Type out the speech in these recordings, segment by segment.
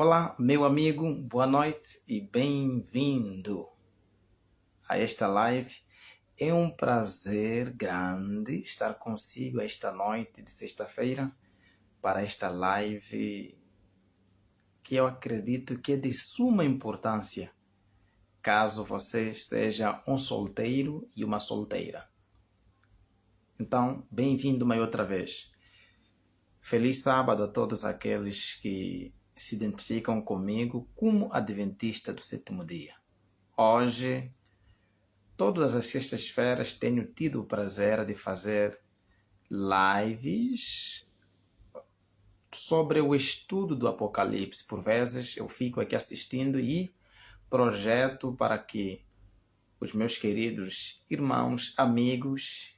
Olá, meu amigo, boa noite e bem-vindo a esta live. É um prazer grande estar consigo esta noite de sexta-feira para esta live que eu acredito que é de suma importância caso você seja um solteiro e uma solteira. Então, bem-vindo mais outra vez. Feliz sábado a todos aqueles que se identificam comigo como adventista do sétimo dia. Hoje, todas as sextas-feiras, tenho tido o prazer de fazer lives sobre o estudo do Apocalipse. Por vezes, eu fico aqui assistindo e projeto para que os meus queridos irmãos, amigos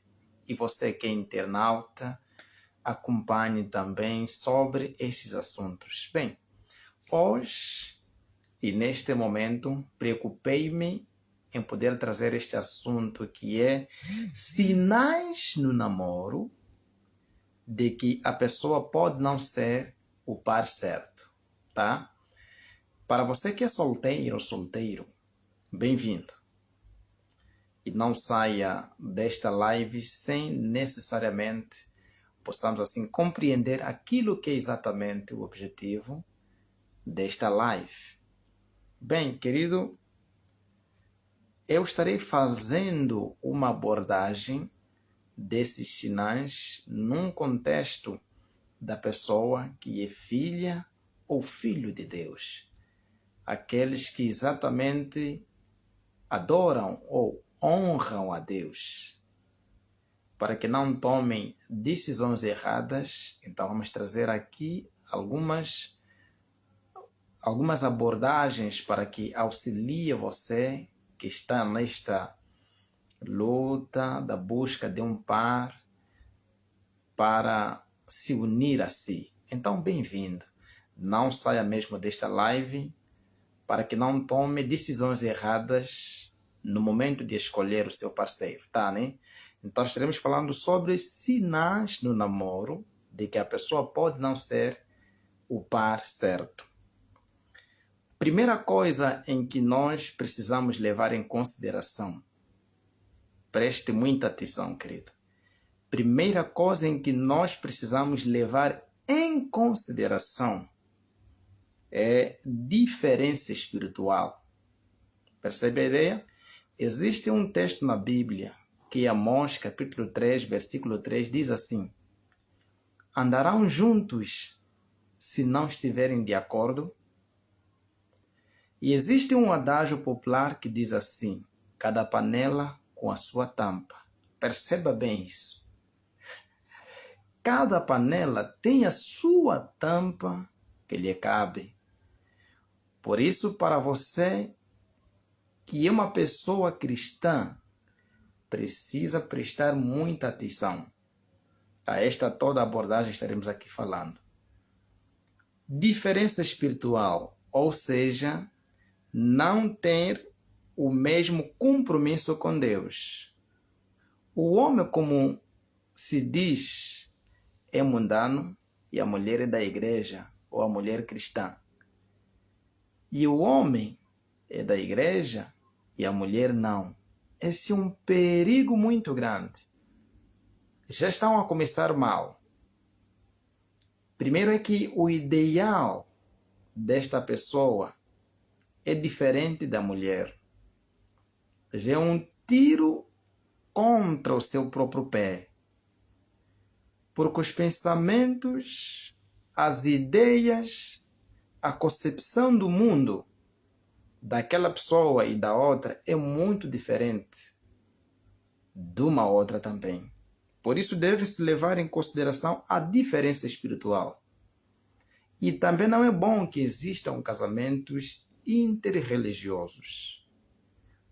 e você que é internauta acompanhe também sobre esses assuntos. Bem, hoje e neste momento preocupei-me em poder trazer este assunto que é sinais no namoro de que a pessoa pode não ser o par certo, tá? Para você que é solteiro ou solteiro, bem-vindo. E não saia desta live sem necessariamente possamos assim compreender aquilo que é exatamente o objetivo desta live. Bem, querido, eu estarei fazendo uma abordagem desses sinais num contexto da pessoa que é filha ou filho de Deus. Aqueles que exatamente adoram ou honram a Deus. Para que não tomem decisões erradas, então vamos trazer aqui algumas abordagens para que auxilie você que está nesta luta da busca de um par para se unir a si. Então, bem-vindo. Não saia mesmo desta live para que não tome decisões erradas no momento de escolher o seu parceiro, tá, né? Então, estaremos falando sobre sinais no namoro de que a pessoa pode não ser o par certo. Primeira coisa em que nós precisamos levar em consideração, preste muita atenção, querido. Primeira coisa em que nós precisamos levar em consideração é diferença espiritual. Percebe a ideia? Existe um texto na Bíblia que Amós, capítulo 3, versículo 3, diz assim: andarão juntos se não estiverem de acordo? E existe um adágio popular que diz assim: cada panela com a sua tampa. Perceba bem isso. Cada panela tem a sua tampa que lhe cabe. Por isso, para você que é uma pessoa cristã, precisa prestar muita atenção a esta toda abordagem que estaremos aqui falando. Diferença espiritual, ou seja, não ter o mesmo compromisso com Deus. O homem, como se diz, é mundano e a mulher é da igreja ou a mulher cristã. E o homem é da igreja e a mulher não. Esse é um perigo muito grande. Já estão a começar mal. Primeiro é que o ideal desta pessoa é diferente da mulher. Já é um tiro contra o seu próprio pé. Porque os pensamentos, as ideias, a concepção do mundo daquela pessoa e da outra é muito diferente de uma outra também. Por isso deve-se levar em consideração a diferença espiritual. E também não é bom que existam casamentos interreligiosos.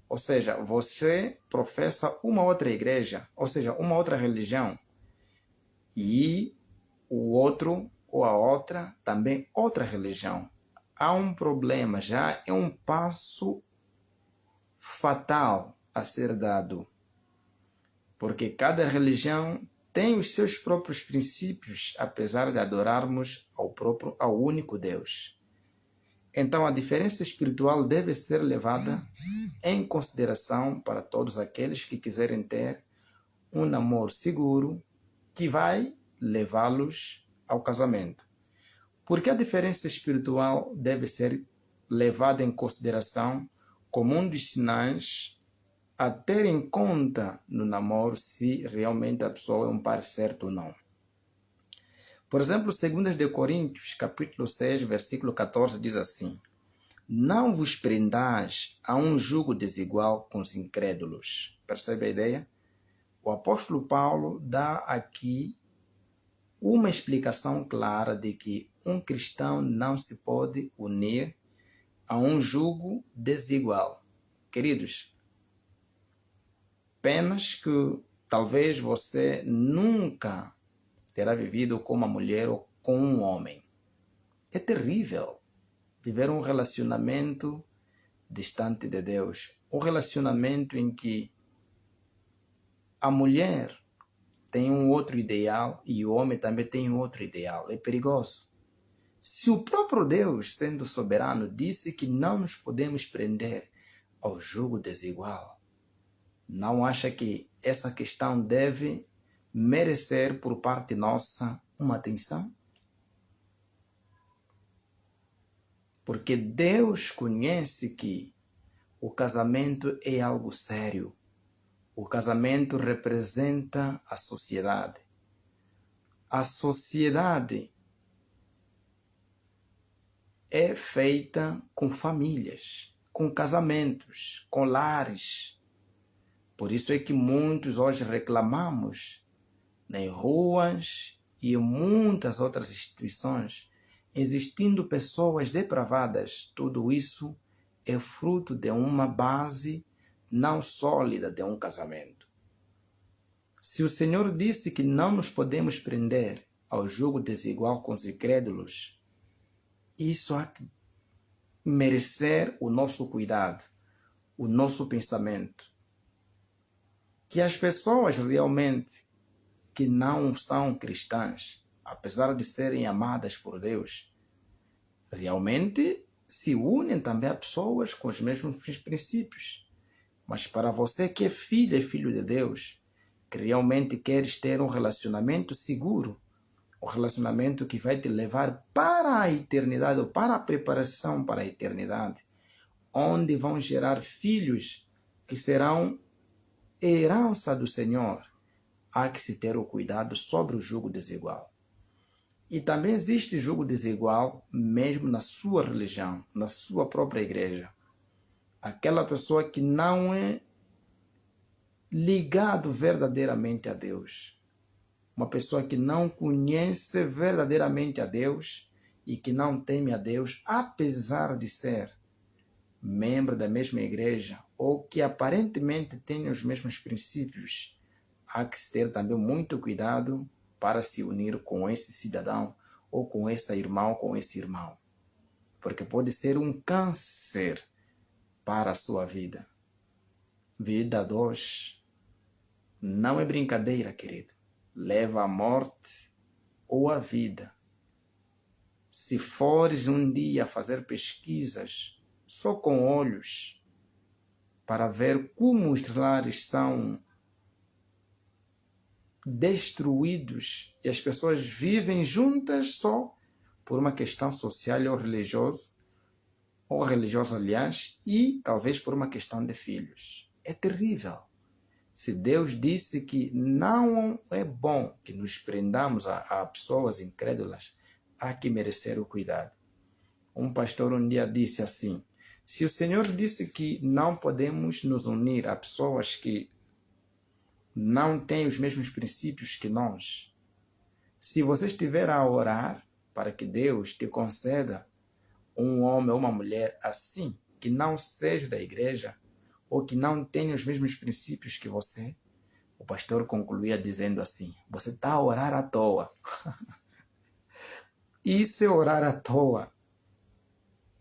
Ou seja, você professa uma outra igreja, ou seja, uma outra religião, e o outro ou a outra também outra religião. Há um problema, já é um passo fatal a ser dado. Porque cada religião tem os seus próprios princípios, apesar de adorarmos ao único Deus. Então, a diferença espiritual deve ser levada em consideração para todos aqueles que quiserem ter um namoro seguro que vai levá-los ao casamento. Porque a diferença espiritual deve ser levada em consideração como um dos sinais a ter em conta no namoro se realmente a pessoa é um par certo ou não. Por exemplo, 2 de Coríntios, capítulo 6, versículo 14, diz assim: não vos prendais a um jugo desigual com os incrédulos. Percebe a ideia? O apóstolo Paulo dá aqui uma explicação clara de que um cristão não se pode unir a um jugo desigual. Queridos, apenas que talvez você nunca terá vivido com uma mulher ou com um homem. É terrível viver um relacionamento distante de Deus. Um relacionamento em que a mulher tem um outro ideal e o homem também tem outro ideal. É perigoso. Se o próprio Deus, sendo soberano, disse que não nos podemos prender ao jugo desigual, não acha que essa questão deve merecer por parte nossa uma atenção? Porque Deus conhece que o casamento é algo sério. O casamento representa a sociedade. A sociedade é feita com famílias, com casamentos, com lares. Por isso é que muitos hoje reclamamos nas ruas e em muitas outras instituições, existindo pessoas depravadas. Tudo isso é fruto de uma base não sólida de um casamento. Se o Senhor disse que não nos podemos prender ao jugo desigual com os incrédulos, isso há que merecer o nosso cuidado, o nosso pensamento. Que as pessoas realmente que não são cristãs, apesar de serem amadas por Deus, realmente se unem também a pessoas com os mesmos princípios. Mas para você que é filha e filho de Deus, que realmente queres ter um relacionamento seguro, um relacionamento que vai te levar para a eternidade, ou para a preparação para a eternidade, onde vão gerar filhos que serão herança do Senhor, há que se ter o cuidado sobre o jugo desigual. E também existe jugo desigual mesmo na sua religião, na sua própria igreja. Aquela pessoa que não é ligado verdadeiramente a Deus. Uma pessoa que não conhece verdadeiramente a Deus e que não teme a Deus, apesar de ser membro da mesma igreja ou que aparentemente tem os mesmos princípios, há que se ter também muito cuidado para se unir com esse cidadão ou com essa irmã ou com esse irmão. Porque pode ser um câncer para a sua vida. Vida 2 não é brincadeira, querido. Leva à morte ou à vida. Se fores um dia fazer pesquisas só com olhos para ver como os lares são destruídos e as pessoas vivem juntas só por uma questão social ou religiosa, aliás, e talvez por uma questão de filhos. É terrível. Se Deus disse que não é bom que nos prendamos a pessoas incrédulas, há que merecer o cuidado. Um pastor um dia disse assim: se o Senhor disse que não podemos nos unir a pessoas que não têm os mesmos princípios que nós, se você estiver a orar para que Deus te conceda um homem ou uma mulher assim, que não seja da igreja, ou que não tenha os mesmos princípios que você, o pastor concluía dizendo assim: você está a orar à toa. Isso é orar à toa.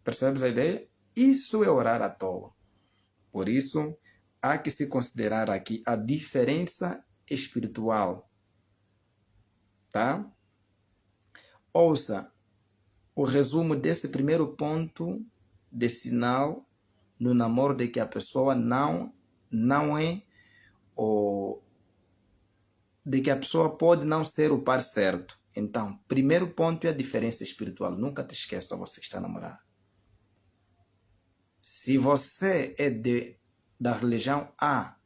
Percebes a ideia? Isso é orar à toa. Por isso, há que se considerar aqui a diferença espiritual. Tá? Ouça, o resumo desse primeiro ponto de sinal no namoro de que a pessoa não é, ou de que a pessoa pode não ser o par certo. Então, primeiro ponto é a diferença espiritual. Nunca te esqueça, você que está a namorar. Se você é da religião A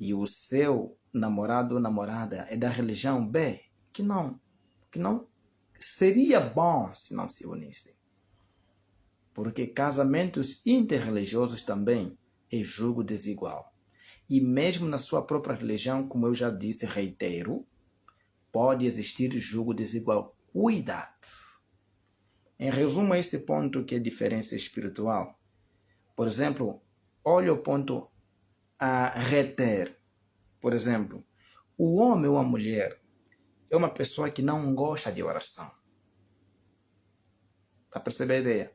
e o seu namorado ou namorada é da religião B, que não seria bom se não se unissem. Porque casamentos interreligiosos também é julgo desigual. E mesmo na sua própria religião, como eu já disse, reitero, pode existir julgo desigual. Cuidado! Em resumo a esse ponto que é diferença espiritual, por exemplo, olha o ponto a reter. Por exemplo, o homem ou a mulher é uma pessoa que não gosta de oração. Está a perceber a ideia?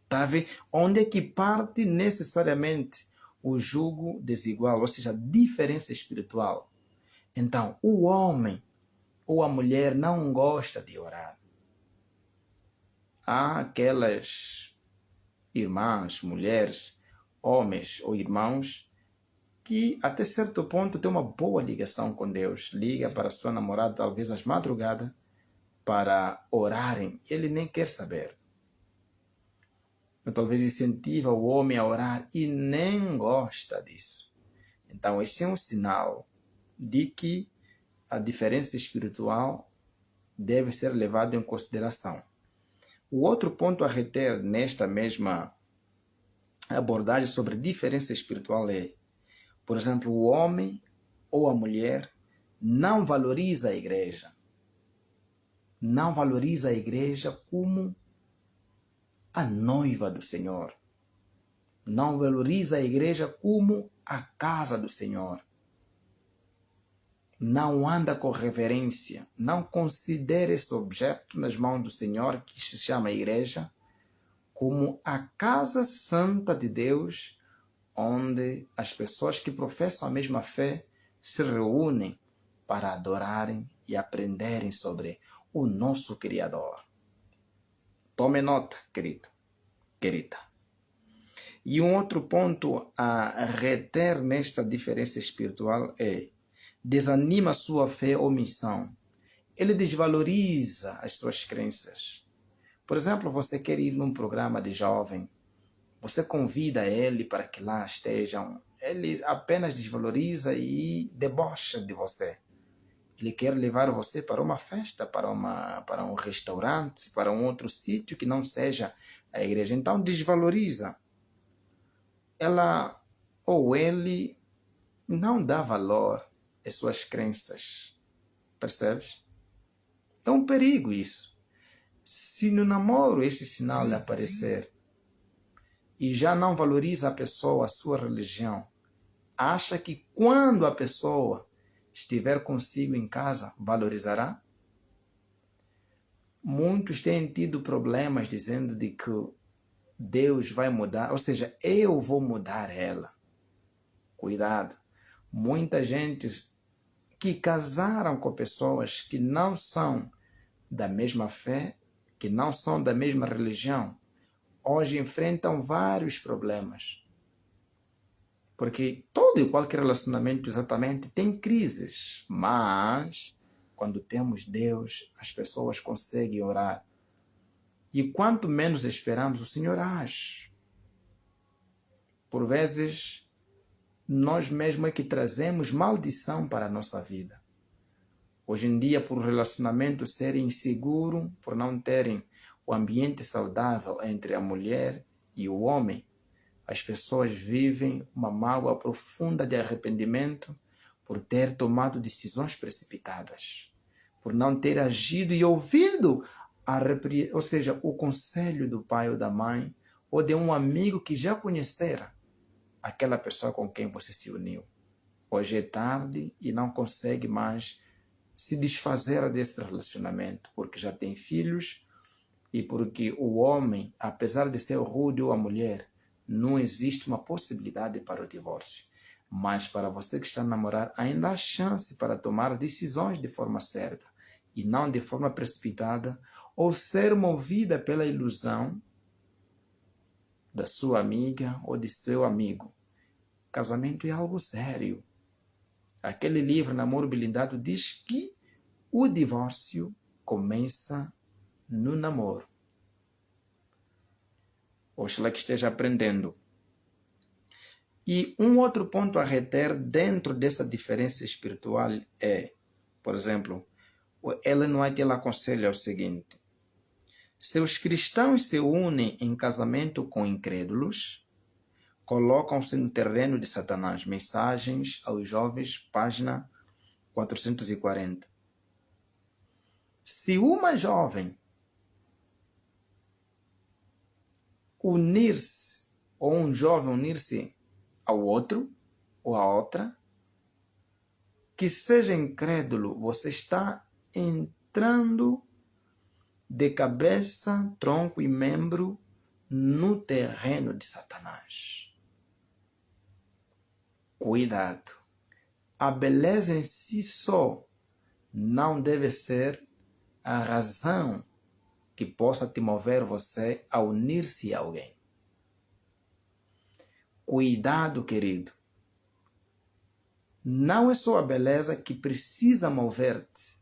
Está a ver? Onde é que parte necessariamente o julgo desigual, ou seja, a diferença espiritual? Então, o homem ou a mulher não gosta de orar. Há aquelas irmãs, mulheres, homens ou irmãos que até certo ponto têm uma boa ligação com Deus. Liga para sua namorada talvez às madrugadas para orarem. Ele nem quer saber. Ou talvez incentiva o homem a orar e nem gosta disso. Então esse é um sinal de que a diferença espiritual deve ser levada em consideração. O outro ponto a reter nesta mesma abordagem sobre diferença espiritual é, por exemplo, o homem ou a mulher não valoriza a igreja. Não valoriza a igreja como a noiva do Senhor. Não valoriza a igreja como a casa do Senhor. Não anda com reverência. Não considera esse objeto nas mãos do Senhor, que se chama igreja, como a casa santa de Deus, onde as pessoas que professam a mesma fé se reúnem para adorarem e aprenderem sobre o nosso Criador. Tome nota, querido, querida. E um outro ponto a reter nesta diferença espiritual é: desanima sua fé ou missão. Ele desvaloriza as suas crenças. Por exemplo, você quer ir num programa de jovem, você convida ele para que lá estejam, ele apenas desvaloriza e debocha de você. Ele quer levar você para uma festa, para um restaurante, para um outro sítio que não seja a igreja. Então desvaloriza. Ela ou ele não dá valor às suas crenças. Percebes? É um perigo isso. Se no namoro esse sinal lhe aparecer e já não valoriza a pessoa, a sua religião, acha que quando a pessoa estiver consigo em casa, valorizará? Muitos têm tido problemas dizendo de que Deus vai mudar, ou seja, eu vou mudar ela. Cuidado. Muita gente que casaram com pessoas que não são da mesma fé, que não são da mesma religião, hoje enfrentam vários problemas. Porque todo e qualquer relacionamento exatamente tem crises, mas quando temos Deus, as pessoas conseguem orar. E quanto menos esperamos, o Senhor age. Por vezes, nós mesmos é que trazemos maldição para a nossa vida. Hoje em dia, por o relacionamento ser inseguro, por não terem o ambiente saudável entre a mulher e o homem, as pessoas vivem uma mágoa profunda de arrependimento por ter tomado decisões precipitadas, por não ter agido e ouvido ou seja, o conselho do pai ou da mãe, ou de um amigo que já conhecera aquela pessoa com quem você se uniu. Hoje é tarde e não consegue mais se desfazer desse relacionamento, porque já tem filhos e porque o homem, apesar de ser rude, ou a mulher, não existe uma possibilidade para o divórcio. Mas para você que está a namorar, ainda há chance para tomar decisões de forma certa e não de forma precipitada, ou ser movida pela ilusão da sua amiga ou de seu amigo. Casamento é algo sério. Aquele livro, Namoro Blindado, diz que o divórcio começa no namoro. Oxalá que esteja aprendendo. E um outro ponto a reter dentro dessa diferença espiritual é, por exemplo, Ellen White ela aconselha o seguinte: se os cristãos se unem em casamento com incrédulos, colocam-se no terreno de Satanás. Mensagens aos jovens, página 440. Se uma jovem unir-se, ou um jovem unir-se ao outro ou à outra, que seja incrédulo, você está entrando de cabeça, tronco e membro no terreno de Satanás. Cuidado. A beleza em si só não deve ser a razão que possa te mover você a unir-se a alguém. Cuidado, querido. Não é só a beleza que precisa mover-te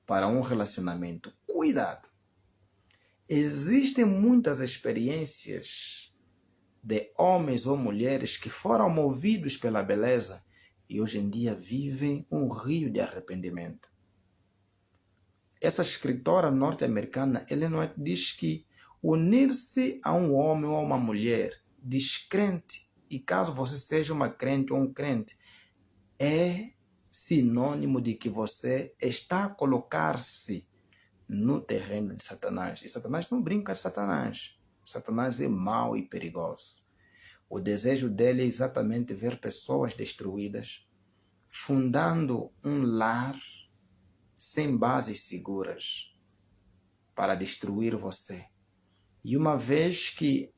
para um relacionamento. Cuidado. Existem muitas experiências de homens ou mulheres que foram movidos pela beleza e hoje em dia vivem um rio de arrependimento. Essa escritora norte-americana, Ellen White, diz que unir-se a um homem ou a uma mulher descrente, e caso você seja uma crente ou um crente, é sinônimo de que você está a colocar-se no terreno de Satanás. E Satanás não brinca de Satanás. Satanás é mau e perigoso. O desejo dele é exatamente ver pessoas destruídas, fundando um lar sem bases seguras para destruir você. E uma vez que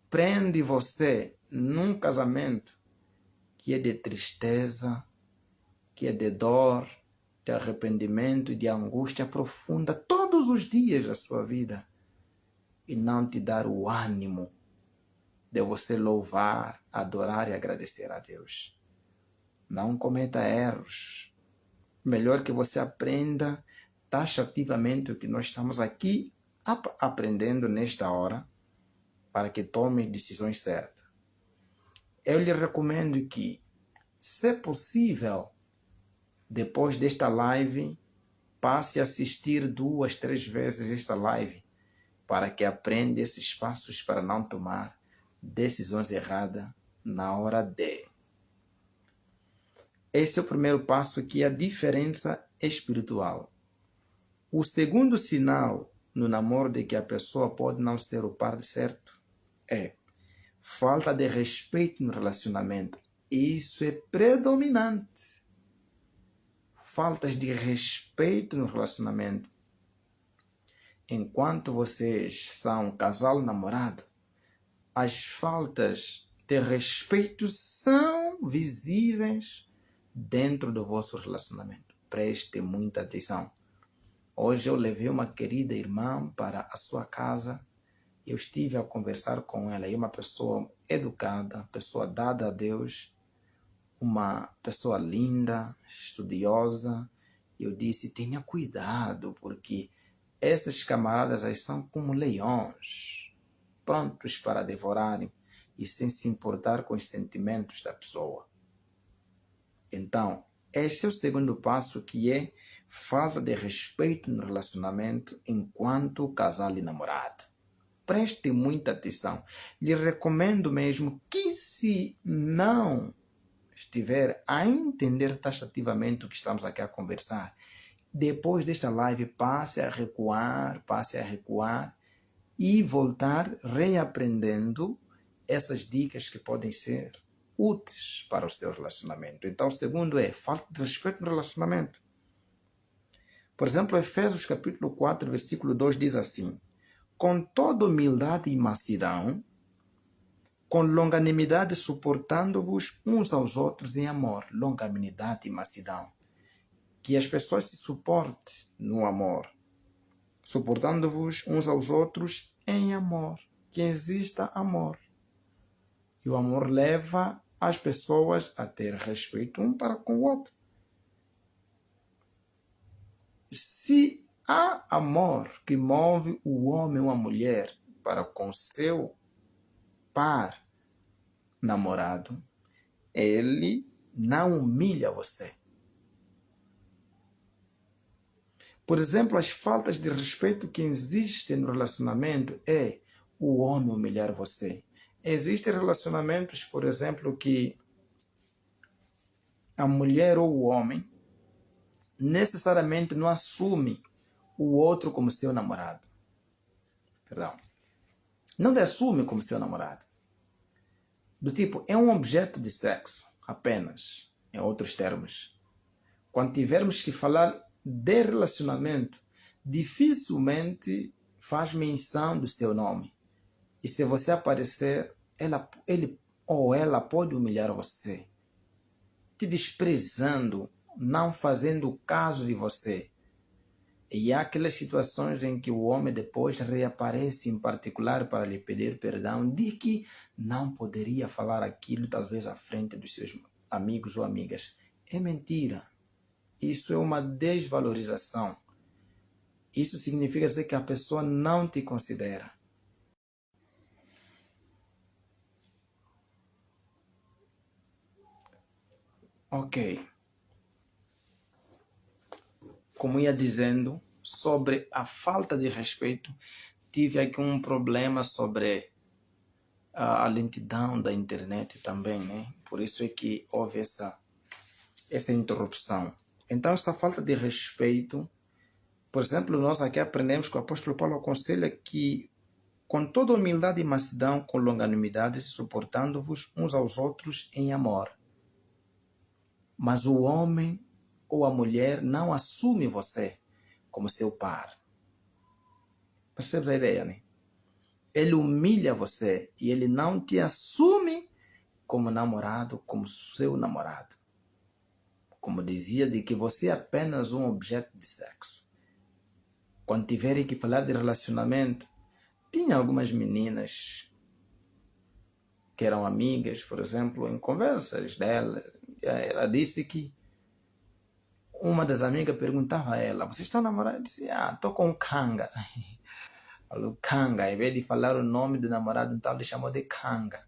prende você num casamento que é de tristeza, que é de dor, de arrependimento e de angústia profunda todos os dias da sua vida, e não te dar o ânimo de você louvar, adorar e agradecer a Deus. Não cometa erros. Melhor que você aprenda taxativamente o que nós estamos aqui aprendendo nesta hora, para que tome decisões certas. Eu lhe recomendo que, se possível, depois desta live, passe a assistir 2, 3 vezes esta live, para que aprenda esses passos para não tomar decisões erradas na hora D. Esse é o primeiro passo, que é a diferença espiritual. O segundo sinal no namoro de que a pessoa pode não ser o par certo é falta de respeito no relacionamento. Isso é predominante. Faltas de respeito no relacionamento. Enquanto vocês são um casal namorado, as faltas de respeito são visíveis dentro do vosso relacionamento. Preste muita atenção. Hoje eu levei uma querida irmã para a sua casa. Eu estive a conversar com ela. E uma pessoa educada, pessoa dada a Deus, uma pessoa linda, estudiosa. Eu disse, tenha cuidado, porque esses camaradas aí são como leões, prontos para devorarem e sem se importar com os sentimentos da pessoa. Então, esse é o segundo passo, que é falta de respeito no relacionamento enquanto casal e namorado. Preste muita atenção. Lhe recomendo mesmo que, se não estiver a entender taxativamente o que estamos aqui a conversar, depois desta live passe a recuar e voltar reaprendendo essas dicas que podem ser úteis para o seu relacionamento. Então, o segundo é falta de respeito no relacionamento. Por exemplo, Efésios capítulo 4, versículo 2 diz assim: com toda humildade e mansidão, com longanimidade suportando-vos uns aos outros em amor. Longanimidade e mansidão. que as pessoas se suportem no amor, suportando-vos uns aos outros em amor, que exista amor. E o amor leva as pessoas a ter respeito um para com o outro. Se há amor que move o homem ou a mulher para com seu par namorado, ele não humilha você. Por exemplo, as faltas de respeito que existem no relacionamento é o homem humilhar você. Existem relacionamentos, por exemplo, que a mulher ou o homem necessariamente não assume o outro como seu namorado. Perdão. Não assume como seu namorado. Do tipo, é um objeto de sexo, apenas, em outros termos. Quando tivermos que falar de relacionamento, dificilmente faz menção do seu nome. E se você aparecer, ele ou ela pode humilhar você, te desprezando, não fazendo caso de você. E há aquelas situações em que o homem depois reaparece em particular para lhe pedir perdão de que não poderia falar aquilo talvez à frente dos seus amigos ou amigas. É mentira. Isso é uma desvalorização. Isso significa dizer que a pessoa não te considera. Ok. Como ia dizendo, sobre a falta de respeito, tive aqui um problema sobre a lentidão da internet também, né? Por isso é que houve essa interrupção. Então, essa falta de respeito, por exemplo, nós aqui aprendemos que o apóstolo Paulo aconselha que com toda humildade e mansidão, com longanimidade, suportando-vos uns aos outros em amor. Mas o homem ou a mulher não assume você como seu par. Percebes a ideia, né? Ele humilha você e ele não te assume como namorado, como seu namorado. Como dizia, de que você é apenas um objeto de sexo. Quando tiverem que falar de relacionamento, tinha algumas meninas que eram amigas, por exemplo, em conversas dela, ela disse que uma das amigas perguntava a ela, você está namorando? Ela disse, estou com um canga. Falou canga, em vez de falar o nome do namorado, então ele chamou de canga.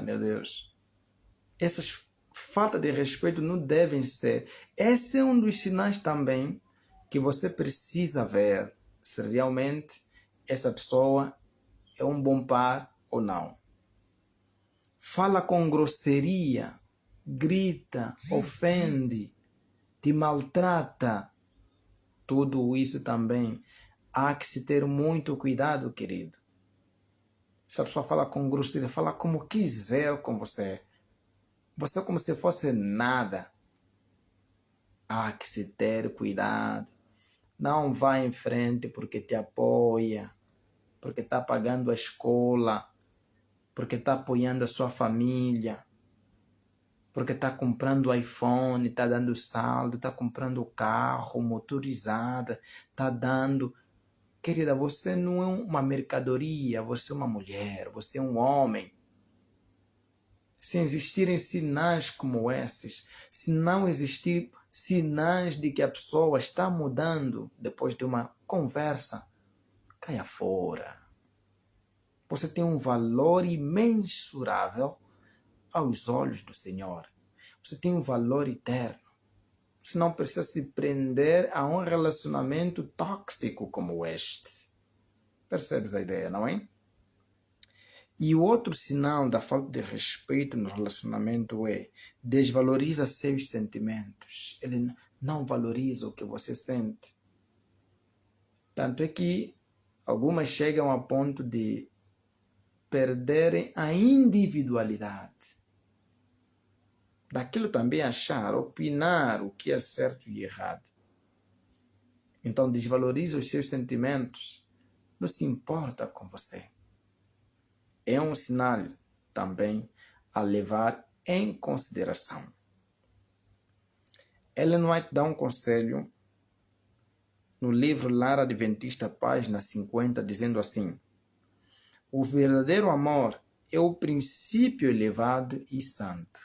Meu Deus. Essas faltas de respeito não devem ser. Esse é um dos sinais também que você precisa ver se realmente essa pessoa é um bom par ou não. Fala com grosseria, grita, ofende, te maltrata. Tudo isso também há que se ter muito cuidado, querido. Se a pessoa fala com grosseria, fala como quiser com você. Você é como se fosse nada. Há que se ter cuidado. Não vá em frente porque te apoia, porque está pagando a escola, porque está apoiando a sua família, porque está comprando iPhone, está dando saldo, está comprando carro motorizada, está dando... Querida, você não é uma mercadoria, você é uma mulher, você é um homem. Se existirem sinais como esses, se não existir sinais de que a pessoa está mudando depois de uma conversa, caia fora. Você tem um valor imensurável aos olhos do Senhor. Você tem um valor eterno. Você não precisa se prender a um relacionamento tóxico como este. Percebes a ideia, não é? E o outro sinal da falta de respeito no relacionamento é desvaloriza seus sentimentos. Ele não valoriza o que você sente. Tanto é que algumas chegam a ponto de perderem a individualidade. Daquilo também achar, opinar o que é certo e errado. Então desvaloriza os seus sentimentos. Não se importa com você. É um sinal também a levar em consideração. Ellen White dá um conselho no livro Lar Adventista, página 50, dizendo assim: o verdadeiro amor é o princípio elevado e santo.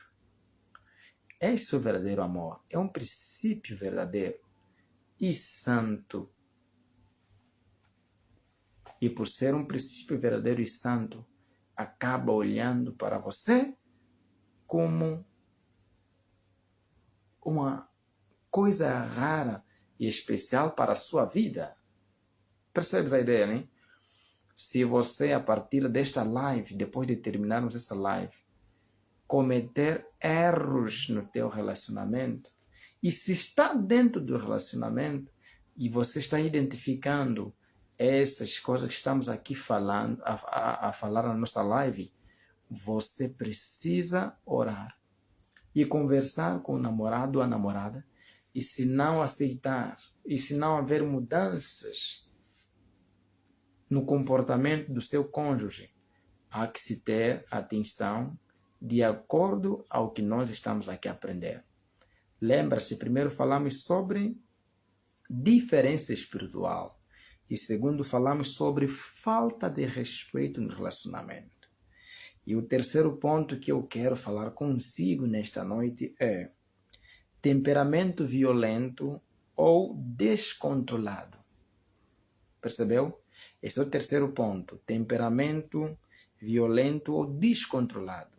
Esse é o verdadeiro amor, é um princípio verdadeiro e santo. E por ser um princípio verdadeiro e santo, acaba olhando para você como uma coisa rara e especial para a sua vida. Percebes a ideia, né? Se você, a partir desta live, depois de terminarmos essa live, cometer erros no teu relacionamento, e se está dentro do relacionamento e você está identificando essas coisas que estamos aqui falando, a falar na nossa live, você precisa orar e conversar com o namorado ou a namorada, e se não aceitar, e se não haver mudanças no comportamento do seu cônjuge, há que se ter atenção de acordo ao que nós estamos aqui a aprender. Lembra-se, primeiro falamos sobre diferença espiritual e segundo falamos sobre falta de respeito no relacionamento. E o terceiro ponto que eu quero falar consigo nesta noite é temperamento violento ou descontrolado. Percebeu? Esse é o terceiro ponto, temperamento violento ou descontrolado.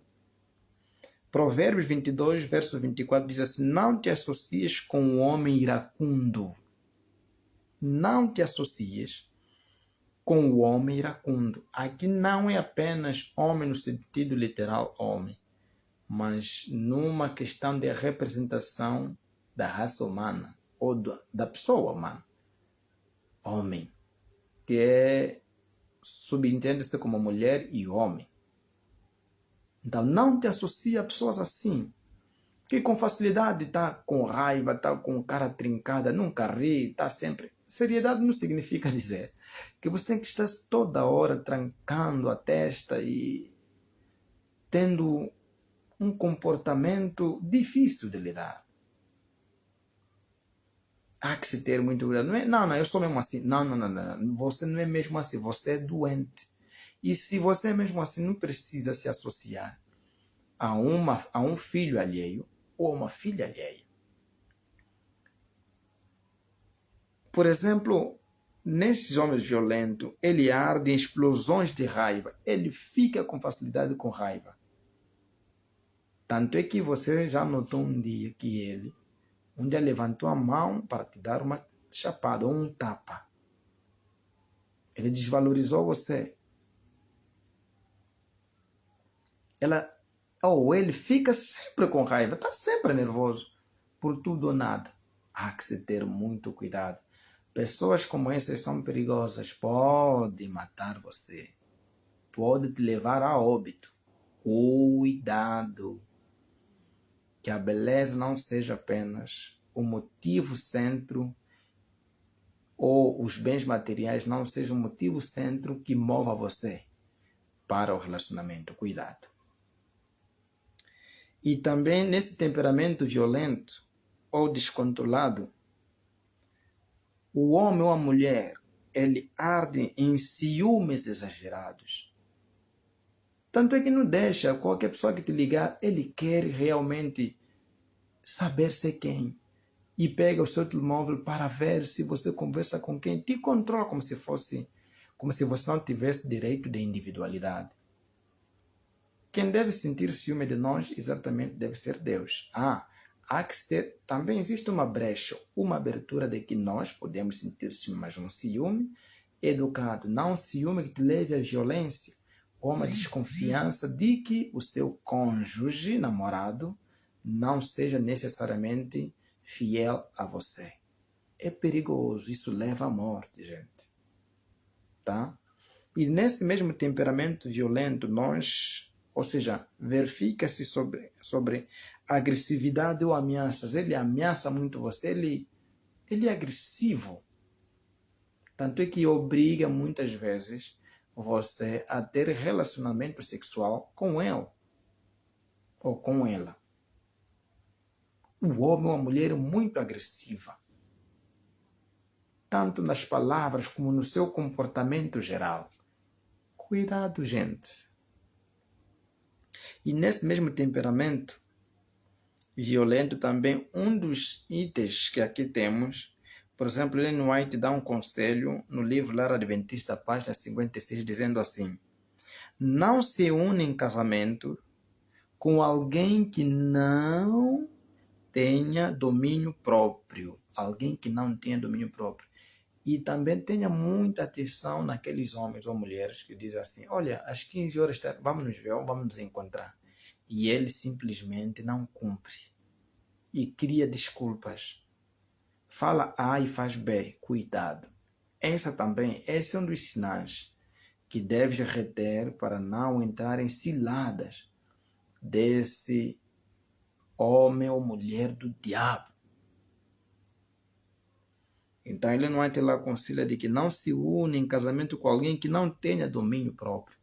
Provérbios 22, verso 24 diz assim: não te associes com o homem iracundo. Não te associes com o homem iracundo. Aqui não é apenas homem no sentido literal homem, mas numa questão de representação da raça humana ou da pessoa humana. Homem, que subentende-se como mulher e homem. Então não te associe a pessoas assim, que com facilidade está com raiva, está com cara trincada, nunca ri, está sempre... Seriedade não significa dizer que você tem que estar toda hora trancando a testa e tendo um comportamento difícil de lidar. Há que se ter muito cuidado. Não, eu sou mesmo assim. Não. Você não é mesmo assim. Você é doente. E se você é mesmo assim, não precisa se associar a um filho alheio ou uma filha alheia. Por exemplo, nesses homens violentos, ele arde em explosões de raiva. Ele fica com facilidade com raiva. Tanto é que você já notou um dia que ele levantou a mão para te dar uma chapada ou um tapa. Ele desvalorizou você. Ele fica sempre com raiva, está sempre nervoso por tudo ou nada. Há que se ter muito cuidado. Pessoas como essas são perigosas, podem matar você, pode te levar a óbito. Cuidado, que a beleza não seja apenas o motivo centro, ou os bens materiais não sejam o motivo centro que mova você para o relacionamento. Cuidado. E também nesse temperamento violento ou descontrolado, o homem ou a mulher, ele arde em ciúmes exagerados. Tanto é que não deixa qualquer pessoa que te ligar, ele quer realmente saber ser quem. E pega o seu telemóvel para ver se você conversa com quem. Te controla como se você não tivesse direito de individualidade. Quem deve sentir ciúme de nós, exatamente, deve ser Deus. Também existe uma brecha, uma abertura de que nós podemos sentir ciúme, mas um ciúme educado, não um ciúme que te leve à violência, ou uma desconfiança de que o seu cônjuge, namorado, não seja necessariamente fiel a você. É perigoso, isso leva à morte, gente. Tá? E nesse mesmo temperamento violento, verifica-se sobre agressividade ou ameaças. Ele ameaça muito você, ele é agressivo. Tanto é que obriga muitas vezes você a ter relacionamento sexual com ele ou com ela. O homem ou a mulher é muito agressiva, tanto nas palavras como no seu comportamento geral. Cuidado, gente. E nesse mesmo temperamento violento também, um dos itens que aqui temos, por exemplo, Ellen White dá um conselho no livro Lar Adventista, página 56, dizendo assim: não se une em casamento com alguém que não tenha domínio próprio. Alguém que não tenha domínio próprio. E também tenha muita atenção naqueles homens ou mulheres que dizem assim: olha, às 15 horas vamos nos ver, vamos nos encontrar. E ele simplesmente não cumpre. E cria desculpas. Fala A e faz B. Cuidado. Esse é um dos sinais que deves reter para não entrar em ciladas desse homem ou mulher do diabo. Então ele não White lá aconselha de que não se une em casamento com alguém que não tenha domínio próprio,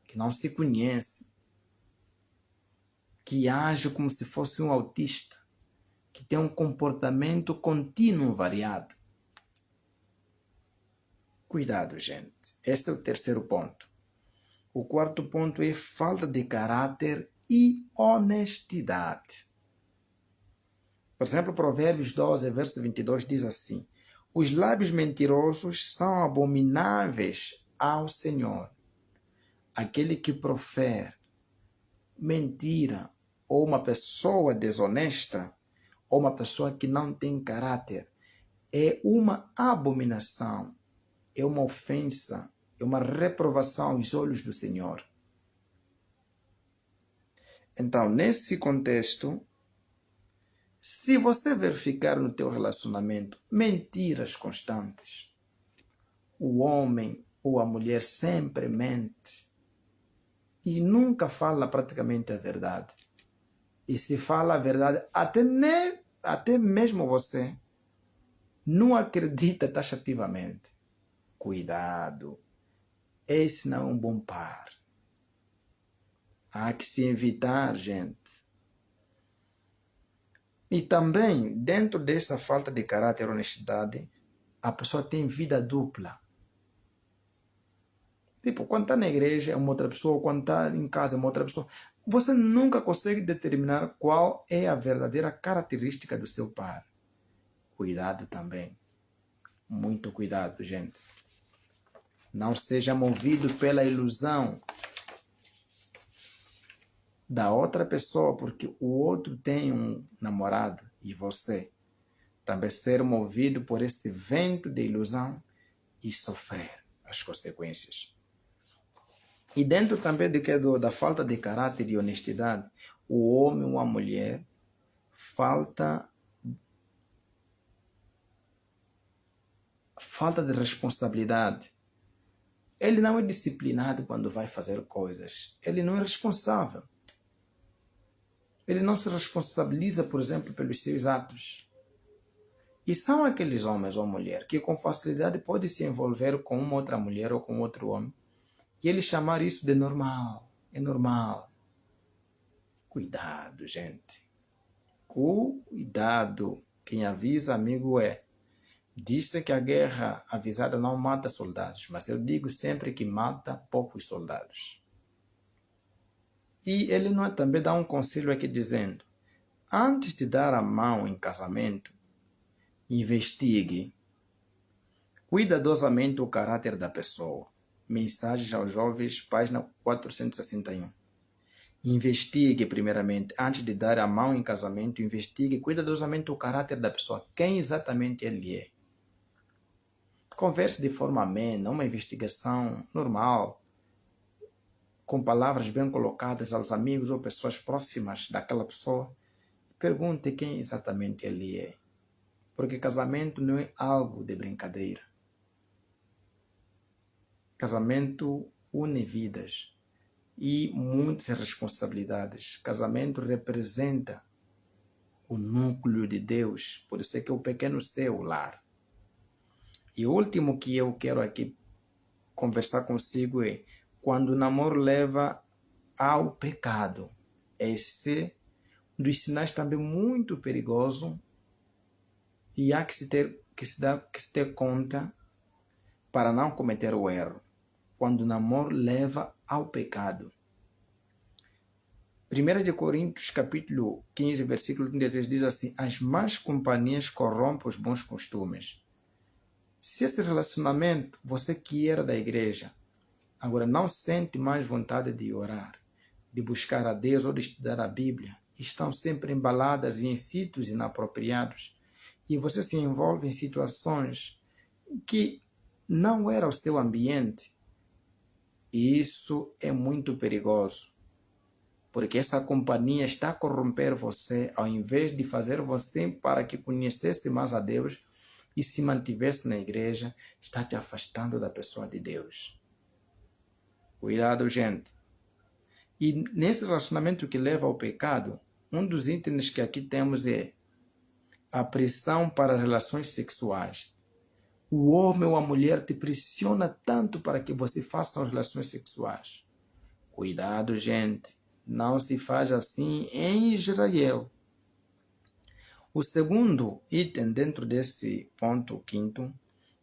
que não se conhece, que age como se fosse um autista, que tem um comportamento contínuo variado. Cuidado, gente. Esse é o terceiro ponto. O quarto ponto é falta de caráter e honestidade. Por exemplo, Provérbios 12, verso 22 diz assim: os lábios mentirosos são abomináveis ao Senhor. Aquele que profere mentira, ou uma pessoa desonesta, ou uma pessoa que não tem caráter, é uma abominação, é uma ofensa, é uma reprovação aos olhos do Senhor. Então, nesse contexto, se você verificar no teu relacionamento mentiras constantes, o homem ou a mulher sempre mente e nunca fala praticamente a verdade. E se fala a verdade, até mesmo você não acredita taxativamente. Cuidado, esse não é um bom par. Há que se evitar, gente. E também, dentro dessa falta de caráter e honestidade, a pessoa tem vida dupla. Tipo, quando está na igreja é uma outra pessoa, quando está em casa é uma outra pessoa. Você nunca consegue determinar qual é a verdadeira característica do seu par. Cuidado também. Muito cuidado, gente. Não seja movido pela ilusão da outra pessoa, porque o outro tem um namorado e você também ser movido por esse vento de ilusão e sofrer as consequências. E dentro também da falta de caráter e honestidade, o homem ou a mulher falta de responsabilidade. Ele não é disciplinado quando vai fazer coisas. Ele não é responsável. Ele não se responsabiliza, por exemplo, pelos seus atos. E são aqueles homens ou mulheres que com facilidade podem se envolver com uma outra mulher ou com outro homem e ele chamar isso de normal. É normal. Cuidado, gente. Cuidado. Quem avisa, amigo é. Disse que a guerra avisada não mata soldados, mas eu digo sempre que mata poucos soldados. E ele também dá um conselho aqui dizendo: antes de dar a mão em casamento, investigue cuidadosamente o caráter da pessoa. Mensagens aos jovens, página 461. Investigue primeiramente, antes de dar a mão em casamento, investigue cuidadosamente o caráter da pessoa, quem exatamente ele é. Converse de forma amena, uma investigação normal, com palavras bem colocadas aos amigos ou pessoas próximas daquela pessoa. Pergunte quem exatamente ele é. Porque casamento não é algo de brincadeira. Casamento une vidas e muitas responsabilidades. Casamento representa o núcleo de Deus. Por isso é que é o pequeno céu, o lar. E o último que eu quero aqui conversar consigo é quando o namoro leva ao pecado. Esse dos sinais também muito perigoso e há que se ter conta para não cometer o erro, quando o namoro leva ao pecado. 1 Coríntios capítulo 15, versículo 33 diz assim: as más companhias corrompem os bons costumes. Se esse relacionamento, você que era da igreja, agora não sente mais vontade de orar, de buscar a Deus ou de estudar a Bíblia, estão sempre embaladas em sítios inapropriados e você se envolve em situações que não era o seu ambiente, isso é muito perigoso. Porque essa companhia está a corromper você, ao invés de fazer você para que conhecesse mais a Deus e se mantivesse na igreja, está te afastando da pessoa de Deus. Cuidado, gente. E nesse relacionamento que leva ao pecado, um dos itens que aqui temos é a pressão para relações sexuais. O homem ou a mulher te pressiona tanto para que você faça as relações sexuais. Cuidado, gente. Não se faz assim em Israel. O segundo item dentro desse ponto quinto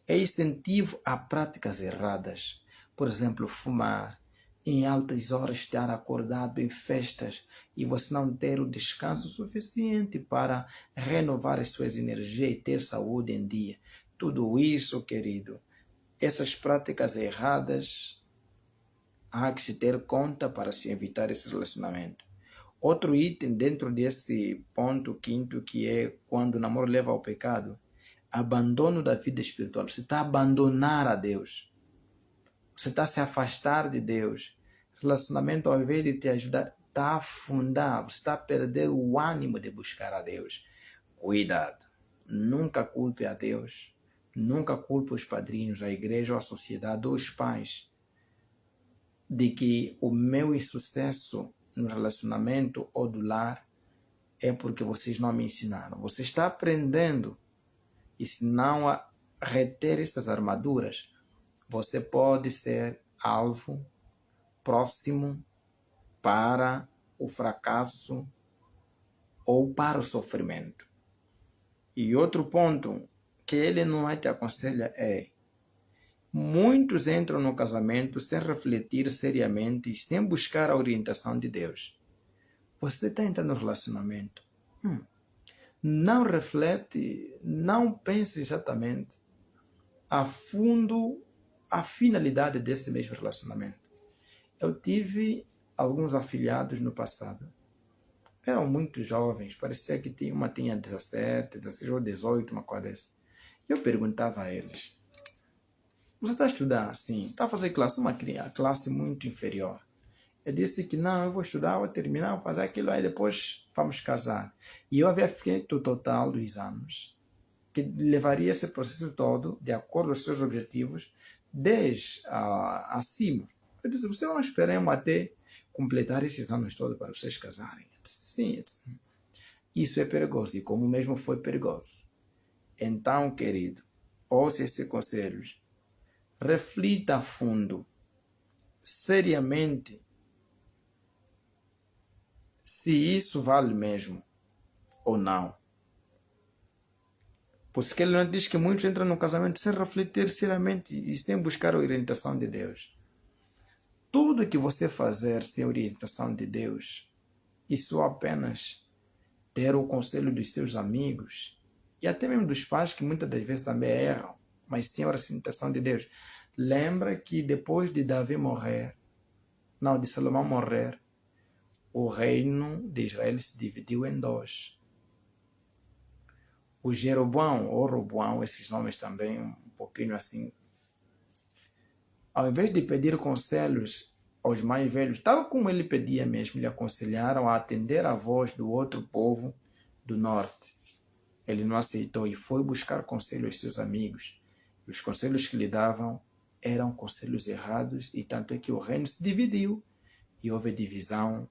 é incentivo a práticas erradas. Por exemplo, fumar, em altas horas estar acordado em festas e você não ter o descanso suficiente para renovar as suas energias e ter saúde em dia. Tudo isso, querido, essas práticas erradas, há que se ter conta para se evitar esse relacionamento. Outro item dentro desse ponto quinto, que é quando o namoro leva ao pecado, abandono da vida espiritual. Você está a abandonar a Deus. Você está a se afastar de Deus. Relacionamento, ao invés de te ajudar, está a afundar. Você está a perder o ânimo de buscar a Deus. Cuidado. Nunca culpe a Deus. Nunca culpe os padrinhos, a igreja, ou a sociedade, ou os pais, de que o meu insucesso no relacionamento ou do lar é porque vocês não me ensinaram. Você está aprendendo, e se não reter essas armaduras, você pode ser alvo próximo para o fracasso ou para o sofrimento. E outro ponto que ele não te aconselha é: muitos entram no casamento sem refletir seriamente e sem buscar a orientação de Deus. Você está entrando no relacionamento, não reflete, não pensa exatamente a fundo a finalidade desse mesmo relacionamento. Eu tive alguns afilhados no passado. Eram muito jovens, parecia que uma tinha 17, 16 ou 18, uma coisa dessa. Eu perguntava a eles: você está estudando assim? Está a fazer classe? Uma classe muito inferior. Eu disse que não, eu vou estudar, vou terminar, vou fazer aquilo, aí depois vamos casar. E eu havia feito o total dos anos, que levaria esse processo todo, de acordo com os seus objetivos, 10 acima. Eu disse: vocês vão esperar até completar esses anos todos para vocês casarem? Sim, isso é perigoso, e como mesmo foi perigoso. Então, querido, ouça esses conselhos. Reflita a fundo, seriamente, se isso vale mesmo ou não. Porque ele não diz que muitos entram no casamento sem refletir seriamente e sem buscar a orientação de Deus. Tudo que você fazer sem orientação de Deus, isso apenas ter o conselho dos seus amigos e até mesmo dos pais, que muitas das vezes também erram, mas sem a orientação de Deus. Lembra que depois de de Salomão morrer, o reino de Israel se dividiu em dois. O Jeroboão ou Roboão, esses nomes também um pouquinho assim, ao invés de pedir conselhos aos mais velhos, tal como ele pedia mesmo, lhe aconselharam a atender a voz do outro povo do norte. Ele não aceitou e foi buscar conselho aos seus amigos. E os conselhos que lhe davam eram conselhos errados, e tanto é que o reino se dividiu e houve divisão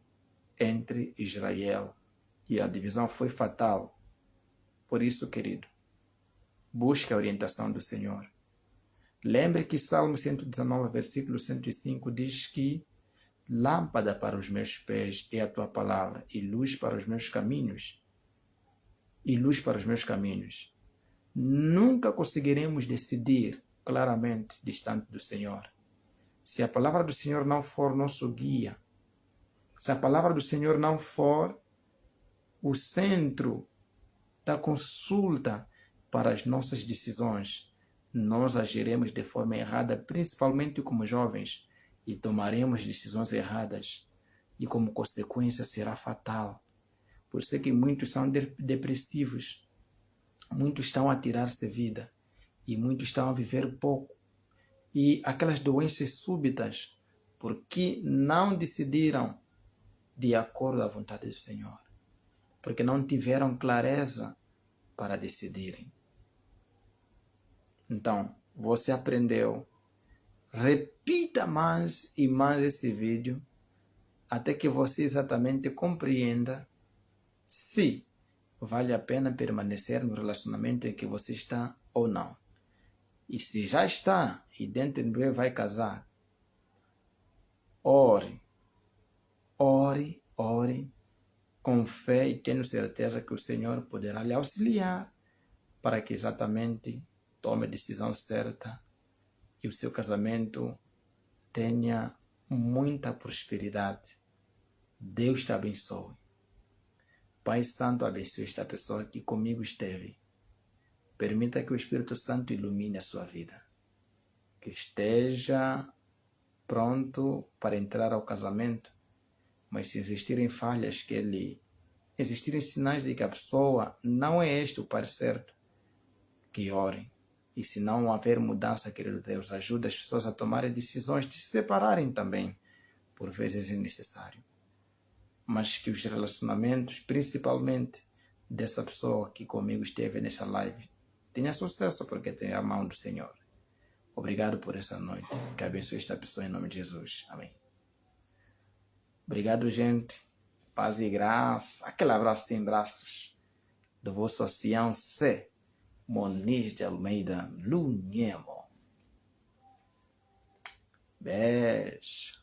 entre Israel. E a divisão foi fatal. Por isso, querido, busque a orientação do Senhor. Lembre que Salmo 119, versículo 105 diz que Lâmpada para os meus pés é a tua palavra, e luz para os meus caminhos. E luz para os meus caminhos. Nunca conseguiremos decidir claramente distante do Senhor. Se a palavra do Senhor não for nosso guia, se a palavra do Senhor não for o centro da consulta para as nossas decisões, nós agiremos de forma errada, principalmente como jovens, e tomaremos decisões erradas, e como consequência será fatal. Por isso é que muitos são depressivos, muitos estão a tirar-se vida, e muitos estão a viver pouco. E aquelas doenças súbitas, porque não decidiram de acordo à vontade do Senhor, porque não tiveram clareza para decidirem. Então, você aprendeu. Repita mais e mais esse vídeo até que você exatamente compreenda se vale a pena permanecer no relacionamento em que você está ou não. E se já está e dentro de breve vai casar, ore com fé e tendo certeza que o Senhor poderá lhe auxiliar para que exatamente tome a decisão certa e o seu casamento tenha muita prosperidade. Deus te abençoe. Pai Santo, abençoe esta pessoa que comigo esteve. Permita que o Espírito Santo ilumine a sua vida. Que esteja pronto para entrar ao casamento. Mas se existirem falhas, existirem sinais de que a pessoa não é este o par certo, que orem. E se não houver mudança, querido Deus, ajuda as pessoas a tomarem decisões de se separarem também. Por vezes é necessário. Mas que os relacionamentos, principalmente dessa pessoa que comigo esteve nessa live, tenha sucesso porque tem a mão do Senhor. Obrigado por essa noite. Que abençoe esta pessoa em nome de Jesus. Amém. Obrigado, gente. Paz e graça. Aquele abraço sem braços do vosso ancião C. Moniz de Almeida Lunhemo. Beijo.